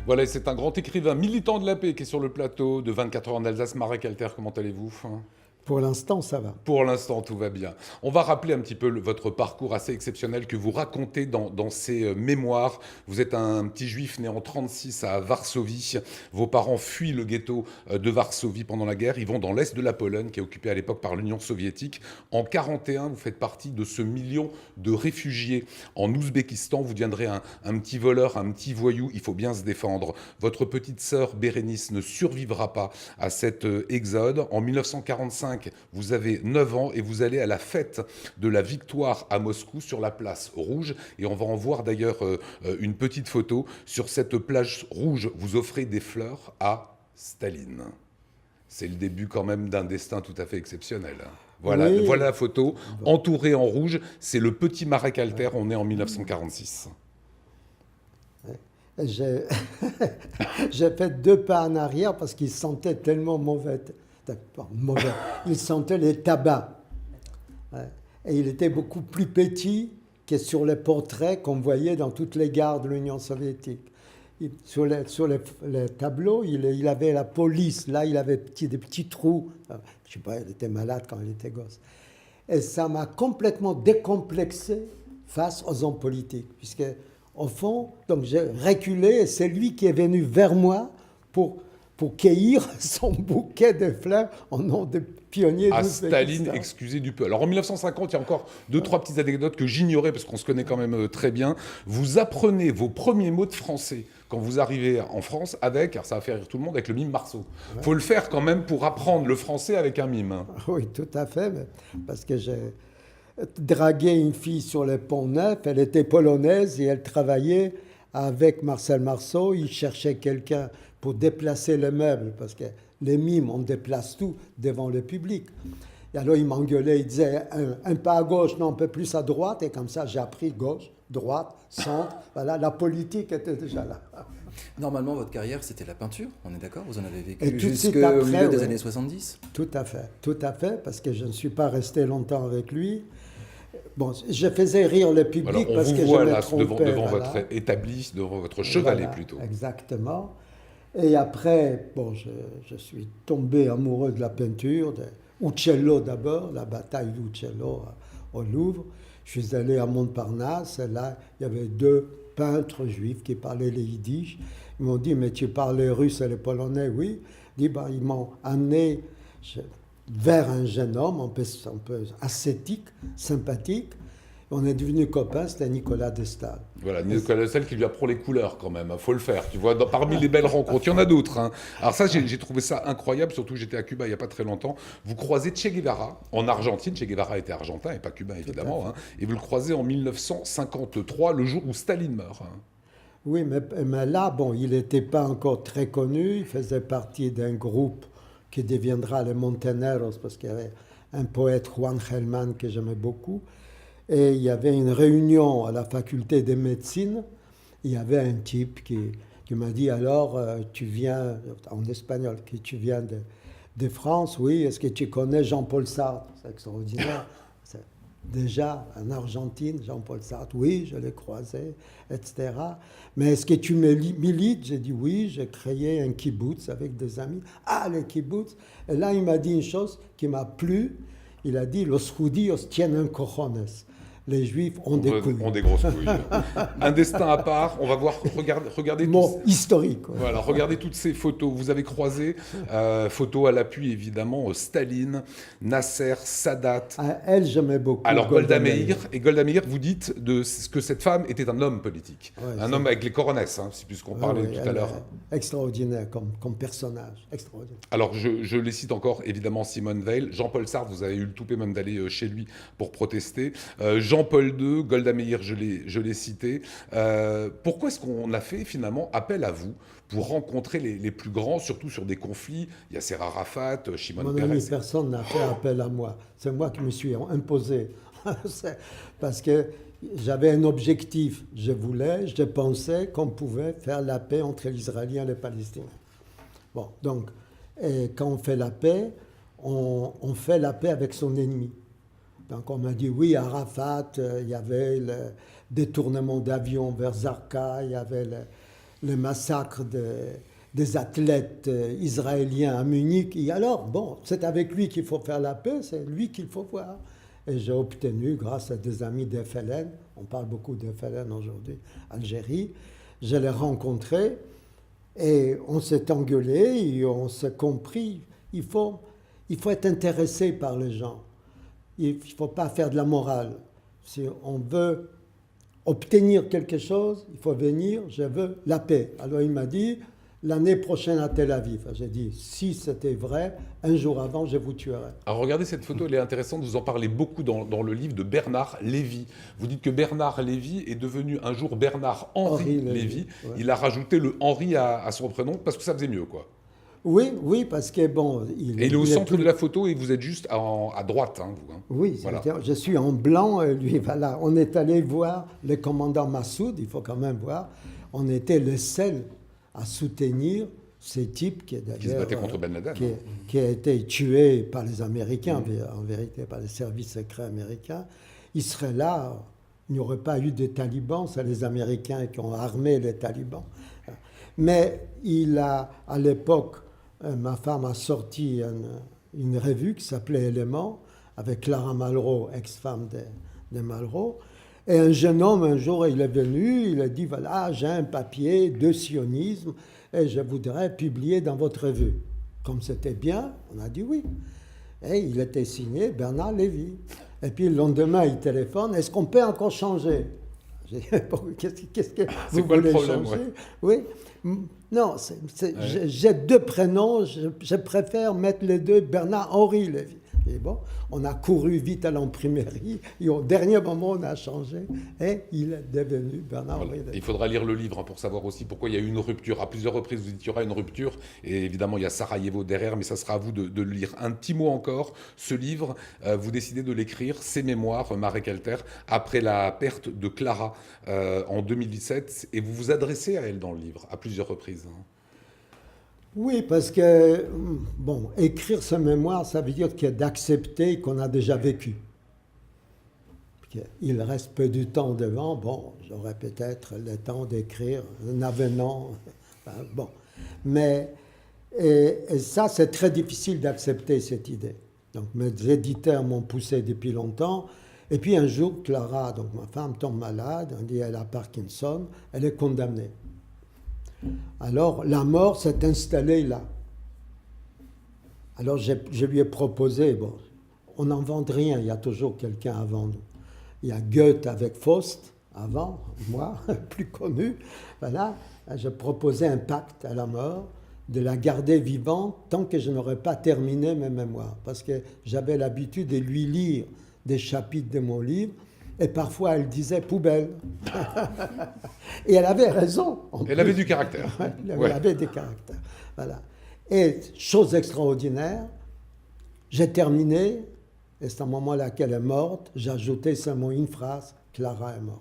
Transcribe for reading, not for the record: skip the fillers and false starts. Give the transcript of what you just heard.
Voilà, c'est un grand écrivain militant de la paix qui est sur le plateau de 24 heures en Alsace. Marek Alter, comment allez-vous? Pour l'instant, ça va. Pour l'instant, tout va bien. On va rappeler un petit peu votre parcours assez exceptionnel que vous racontez dans ces mémoires. Vous êtes un petit juif né en 1936 à Varsovie. Vos parents fuient le ghetto de Varsovie pendant la guerre. Ils vont dans l'est de la Pologne, qui est occupée à l'époque par l'Union soviétique. En 1941, vous faites partie de ce million de réfugiés en Ouzbékistan. Vous deviendrez un petit voleur, un petit voyou. Il faut bien se défendre. Votre petite sœur Bérénice ne survivra pas à cet exode. En 1945, vous avez 9 ans et vous allez à la fête de la victoire à Moscou sur la place rouge. Et on va en voir d'ailleurs une petite photo. Sur cette plage rouge, vous offrez des fleurs à Staline. C'est le début quand même d'un destin tout à fait exceptionnel. Voilà, Oui, voilà la photo, bon, entourée en rouge. C'est le petit Marek Alter, on est en 1946. j'ai j'ai fait deux pas en arrière parce qu'il sentait tellement mauvais. Mauvais. Il sentait les tabacs. Ouais. Et il était beaucoup plus petit que sur les portraits qu'on voyait dans toutes les gares de l'Union soviétique. Sur les tableaux, il avait la police. Là, il avait des petits trous. Je ne sais pas, il était malade quand il était gosse. Et ça m'a complètement décomplexé face aux hommes politiques. Puisque, au fond, donc j'ai reculé et c'est lui qui est venu vers moi pour cueillir son bouquet de fleurs au nom des pionniers À Staline, d'Ouzbékistan. excusez du peu. Alors en 1950, il y a encore deux, trois petites anecdotes que j'ignorais parce qu'on se connaît quand même très bien. Vous apprenez vos premiers mots de français quand vous arrivez en France avec, car ça va faire rire tout le monde, avec le mime Marceau. Faut le faire quand même pour apprendre le français avec un mime. Oui, tout à fait, parce que j'ai dragué une fille sur le Pont Neuf, elle était polonaise et elle travaillait avec Marcel Marceau, il cherchait quelqu'un pour déplacer les meubles, parce que les mimes, on déplace tout devant le public. Et alors il m'engueulait, il disait un pas à gauche, non, un peu plus à droite, et comme ça j'ai appris gauche, droite, centre, voilà, la politique était déjà là. Normalement, votre carrière, c'était la peinture, on est d'accord? Vous en avez Et vécu tout de suite jusqu'au après, milieu des ouais. années 70? Tout à fait, parce que je ne suis pas resté longtemps avec lui. Bon, je faisais rire le Voilà, public on parce vous que je voit me là trompais. devant Voilà. votre établi, devant votre chevalet Voilà, plutôt. exactement. Et après, bon, je suis tombé amoureux de la peinture, de Uccello d'abord, la bataille d'Uccello au Louvre. Je suis allé à Montparnasse, et là, il y avait deux peintres juifs qui parlaient les yiddish. Ils m'ont dit, mais tu parles les russe et les polonais? Oui. Ils m'ont amené vers un jeune homme, un peu ascétique, sympathique. On est devenus copains, c'était Nicolas Destal. Voilà, Nicolas Sel qui lui apprend les couleurs quand même, faut le faire. Tu vois, parmi les belles rencontres, il y en a d'autres. Alors ça, j'ai trouvé ça incroyable, surtout j'étais à Cuba il n'y a pas très longtemps. Vous croisez Che Guevara en Argentine, Che Guevara était argentin et pas cubain évidemment, et vous le croisez en 1953, le jour où Staline meurt. Oui, mais là, bon, il n'était pas encore très connu. Il faisait partie d'un groupe qui deviendra les Monteneros, parce qu'il y avait un poète, Juan Gelman, que j'aimais beaucoup. Et il y avait une réunion à la faculté de médecine. Il y avait un type qui m'a dit, alors, tu viens, en espagnol, que tu viens de France, oui, est-ce que tu connais Jean-Paul Sartre? C'est extraordinaire. Déjà, en Argentine, Jean-Paul Sartre, oui, je l'ai croisé, etc. Mais est-ce que tu milites? J'ai dit oui, j'ai créé un kibbutz avec des amis. Ah, le kibbutz! Et là, il m'a dit une chose qui m'a plu. Il a dit, los judíos tienen cojones. Les juifs ont des couilles. Ont des grosses couilles. Un destin à part, on va voir, regardez Bon, historique. Ouais. voilà, regardez toutes ces photos. Vous avez croisé, photos à l'appui évidemment, Staline, Nasser, Sadat. À elle, j'aimais beaucoup. Alors Golda Meir, et Golda Meir, vous dites que cette femme était un homme politique, Ouais, un homme avec les coronesses, puisqu'on parlait tout à l'heure. Extraordinaire comme personnage, extraordinaire. Alors je les cite encore, évidemment Simone Veil, Jean-Paul Sartre, vous avez eu le toupet même d'aller chez lui pour protester, Jean-Paul II, Golda Meir, je l'ai cité. Pourquoi est-ce qu'on a fait finalement appel à vous pour rencontrer les plus grands, surtout sur des conflits? Yasser Arafat, Shimon Mon Peres. ami, personne n'a fait appel à moi. C'est moi qui me suis imposé. Parce que j'avais un objectif. Je pensais qu'on pouvait faire la paix entre les Israéliens et les Palestiniens. Bon, donc, et quand on fait la paix, on fait la paix avec son ennemi. Donc on m'a dit, oui, Arafat, il y avait le détournement d'avion vers Zarqa, il y avait le massacre des athlètes israéliens à Munich. Et alors, bon, c'est avec lui qu'il faut faire la paix, c'est lui qu'il faut voir. Et j'ai obtenu, grâce à des amis d'FLN, on parle beaucoup d'FLN aujourd'hui, Algérie, je l'ai rencontré et on s'est engueulé et on s'est compris. Il faut être intéressé par les gens. Il ne faut pas faire de la morale. Si on veut obtenir quelque chose, il faut venir, je veux la paix. Alors il m'a dit, l'année prochaine à Tel Aviv. J'ai dit, si c'était vrai, un jour avant, je vous tuerai. Alors regardez cette photo, elle est intéressante, vous en parlez beaucoup dans le livre de Bernard Lévy. Vous dites que Bernard Lévy est devenu un jour Bernard-Henri Lévy. Ouais. Il a rajouté le Henri à son prénom parce que ça faisait mieux, quoi. Oui, parce que bon... Et il est au centre de la photo et vous êtes juste à droite, hein, vous. Hein. Oui, voilà. Je suis en blanc, lui, voilà. On est allé voir le commandant Massoud, il faut quand même voir. On était les seuls à soutenir ces types qui se battaient contre Ben Laden. Qui a été tué par les Américains, en vérité, par les services secrets américains. Il serait là, il n'y aurait pas eu de talibans, c'est les Américains qui ont armé les talibans. Mais à l'époque, ma femme a sorti une revue qui s'appelait Éléments, avec Clara Malraux, ex-femme de Malraux. Et un jeune homme, un jour, il est venu, il a dit, voilà, j'ai un papier de sionisme et je voudrais publier dans votre revue. Comme c'était bien, on a dit oui. Et il était signé Bernard Lévy. Et puis le lendemain, il téléphone, est-ce qu'on peut encore changer? J'ai dit, qu'est-ce que vous voulez changer? Oui. Non, j'ai deux prénoms, je préfère mettre les deux Bernard-Henri Lévy. Et bon, on a couru vite à l'imprimerie et au dernier moment, on a changé et il est devenu Bernard-Henri Lévy. Il faudra lire le livre hein, pour savoir aussi pourquoi il y a eu une rupture. À plusieurs reprises, vous dites qu'il y aura une rupture et évidemment, il y a Sarajevo derrière, mais ça sera à vous de le lire. Un petit mot encore, ce livre, vous décidez de l'écrire, ses mémoires, Marek Alter, après la perte de Clara en 2017 et vous vous adressez à elle dans le livre à plusieurs reprises. Hein. Oui, parce que, bon, écrire ce mémoire, ça veut dire d'accepter qu'on a déjà vécu. Il reste peu de temps devant, bon, j'aurais peut-être le temps d'écrire un avenant, bon. Mais et ça, c'est très difficile d'accepter cette idée. Donc mes éditeurs m'ont poussé depuis longtemps. Et puis un jour, Clara, donc ma femme, tombe malade, on dit elle a Parkinson, elle est condamnée. Alors, la mort s'est installée là. Alors, je lui ai proposé, bon, on n'invente rien, il y a toujours quelqu'un avant nous. Il y a Goethe avec Faust, avant, moi, plus connu. Voilà, je proposais un pacte à la mort, de la garder vivante tant que je n'aurais pas terminé mes mémoires. Parce que j'avais l'habitude de lui lire des chapitres de mon livre, et parfois, elle disait poubelle. Et elle avait raison. Elle avait du caractère. Elle avait des caractères. Voilà. Et chose extraordinaire, j'ai terminé, et c'est à ce moment-là qu'elle est morte, j'ai ajouté seulement une phrase, Clara est morte.